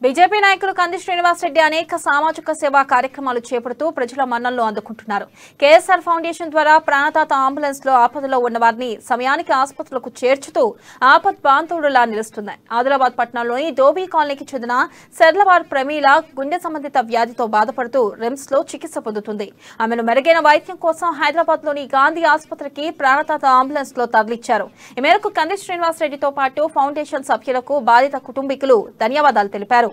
BJP నాయకులు కంది శ్రీనివాస్ రెడ్డి అనేక సామాజిక సేవా కార్యక్రమాలు చేపడుతూ ప్రజల మన్ననలు అందుకుంటున్నారు. కేఎస్ఆర్ ఫౌండేషన్ ద్వారా ప్రాణదాత అంబులెన్స్ లో ఆపదలో ఉన్న వారిని సమయానికి ఆసుపత్రులకు చేర్చుతూ ఆపత్ బాంధవుడులా నిలుస్తున్నాయి. ఆదిలాబాద్ పట్టణంలోని దోబీ కాలనీకి చెందిన సెర్లవార్ ప్రమీల గుండె సంబంధిత వ్యాధితో బాధపడుతూ రిమ్స్ లో చికిత్స పొందుతుంది. ఆమెను మెరుగైన వైద్యం కోసం హైదరాబాద్ లోని గాంధీ ఆసుపత్రికి ప్రాణదాత అంబులెన్స్ లో తరలించారు. ఈ మేరకు కంది శ్రీనివాస్ రెడ్డితో పాటు ఫౌండేషన్ సభ్యులకు బాధిత కుటుంబీకులు ధన్యవాదాలు తెలిపారు.